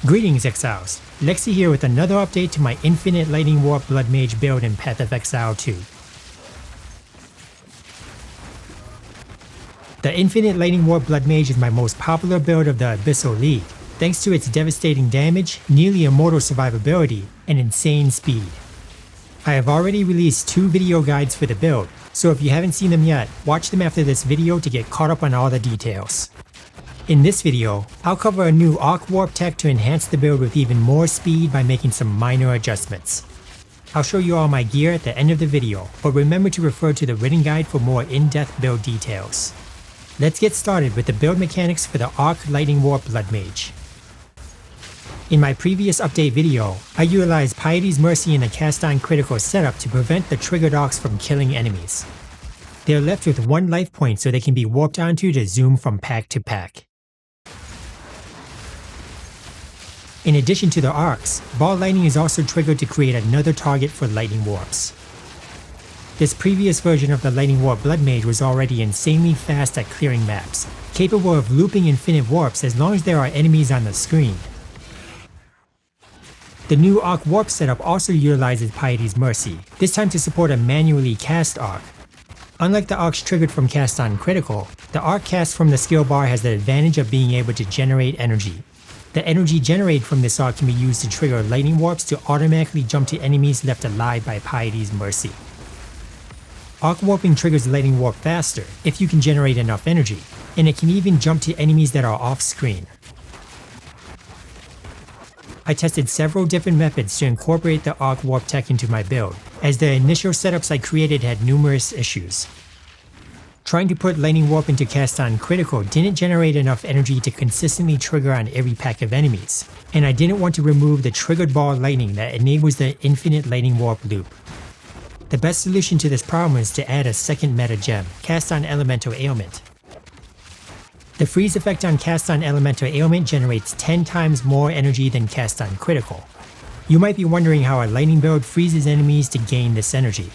Greetings Exiles, Lexi here with another update to my Infinite Lightning Warp Blood Mage build in Path of Exile 2. The Infinite Lightning Warp Blood Mage is my most popular build of the Abyssal League, thanks to its devastating damage, nearly immortal survivability, and insane speed. I have already released 2 video guides for the build, so if you haven't seen them yet, watch them after this video to get caught up on all the details. In this video, I'll cover a new Arc Warp tech to enhance the build with even more speed by making some minor adjustments. I'll show you all my gear at the end of the video, but remember to refer to the written guide for more in-depth build details. Let's get started with the build mechanics for the Arc Lightning Warp Blood Mage. In my previous update video, I utilized Piety's Mercy in the cast on critical setup to prevent the triggered arcs from killing enemies. They are left with 1 life point so they can be warped onto to zoom from pack to pack. In addition to the arcs, ball lightning is also triggered to create another target for lightning warps. This previous version of the Lightning Warp Blood Mage was already insanely fast at clearing maps, capable of looping infinite warps as long as there are enemies on the screen. The new Arc Warp setup also utilizes Piety's Mercy, this time to support a manually cast arc. Unlike the arcs triggered from cast on critical, the arc cast from the skill bar has the advantage of being able to generate energy. The energy generated from this arc can be used to trigger lightning warps to automatically jump to enemies left alive by Piety's Mercy. Arc warping triggers lightning warp faster if you can generate enough energy, and it can even jump to enemies that are off screen. I tested several different methods to incorporate the Arc Warp tech into my build, as the initial setups I created had numerous issues. Trying to put Lightning Warp into cast on critical didn't generate enough energy to consistently trigger on every pack of enemies, and I didn't want to remove the triggered ball lightning that enables the infinite Lightning Warp loop. The best solution to this problem is to add a second meta gem, Cast on Elemental Ailment. The freeze effect on Cast on Elemental Ailment generates 10 times more energy than Cast on critical. You might be wondering how a lightning build freezes enemies to gain this energy.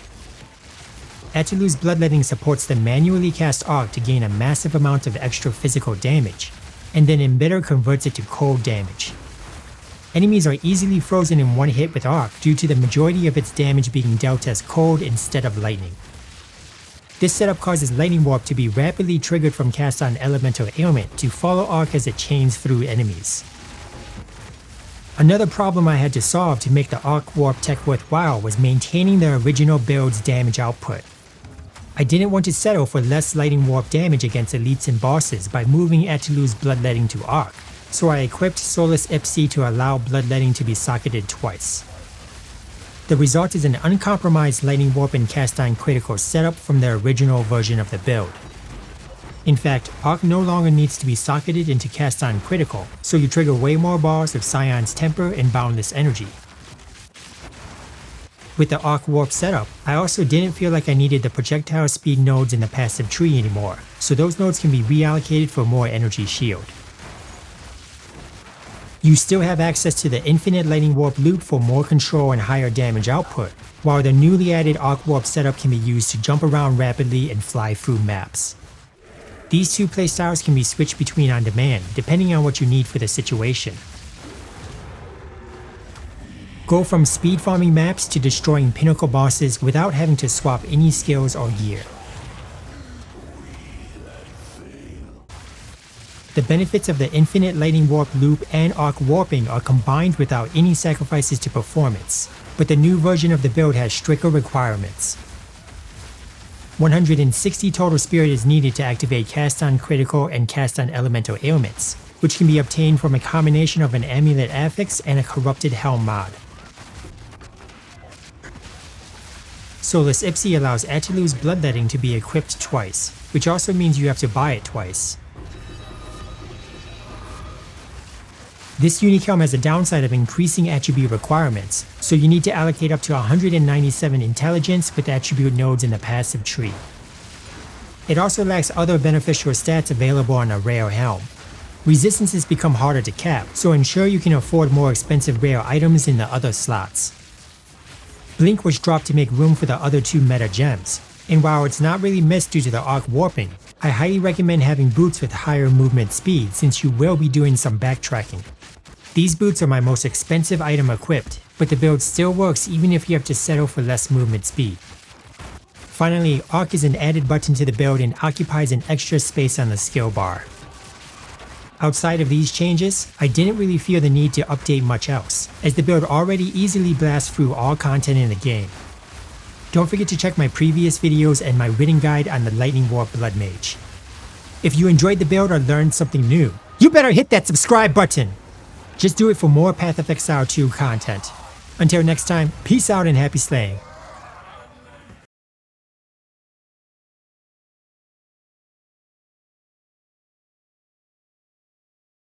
Atulu's Bloodletting supports the manually cast arc to gain a massive amount of extra physical damage, and then Embitter converts it to cold damage. Enemies are easily frozen in one hit with arc due to the majority of its damage being dealt as cold instead of lightning. This setup causes Lightning Warp to be rapidly triggered from cast on Elemental Ailment to follow arc as it chains through enemies. Another problem I had to solve to make the Arc Warp tech worthwhile was maintaining the original build's damage output. I didn't want to settle for less Lightning Warp damage against elites and bosses by moving Atulu's Bloodletting to arc, so I equipped Sorceress to allow Bloodletting to be socketed twice. The result is an uncompromised Lightning Warp and cast on critical setup from the original version of the build. In fact, arc no longer needs to be socketed into cast on critical, so you trigger way more bars of Sion's Temper and Boundless Energy. With the Arc Warp setup, I also didn't feel like I needed the projectile speed nodes in the passive tree anymore, so those nodes can be reallocated for more energy shield. You still have access to the Infinite Lightning Warp loop for more control and higher damage output, while the newly added Arc Warp setup can be used to jump around rapidly and fly through maps. These 2 playstyles can be switched between on demand, depending on what you need for the situation. Go from speed farming maps to destroying pinnacle bosses without having to swap any skills or gear. The benefits of the Infinite Lightning Warp loop and Arc Warping are combined without any sacrifices to performance, but the new version of the build has stricter requirements. 160 total spirit is needed to activate Cast on Critical and Cast on Elemental Ailments, which can be obtained from a combination of an Amulet Affix and a Corrupted Helm mod. Sorceress allows Atulu's Bloodletting to be equipped twice, which also means you have to buy it twice. This unique helm has a downside of increasing attribute requirements, so you need to allocate up to 197 intelligence with attribute nodes in the passive tree. It also lacks other beneficial stats available on a rare helm. Resistances become harder to cap, so ensure you can afford more expensive rare items in the other slots. Blink was dropped to make room for the other 2 meta gems, and while it's not really missed due to the Arc Warping, I highly recommend having boots with higher movement speed since you will be doing some backtracking. These boots are my most expensive item equipped, but the build still works even if you have to settle for less movement speed. Finally, Arc is an added button to the build and occupies an extra space on the skill bar. Outside of these changes, I didn't really feel the need to update much else, as the build already easily blasts through all content in the game. Don't forget to check my previous videos and my written guide on the Lightning Warp Blood Mage. If you enjoyed the build or learned something new, you better hit that subscribe button! Just do it for more Path of Exile 2 content. Until next time, peace out and happy slaying.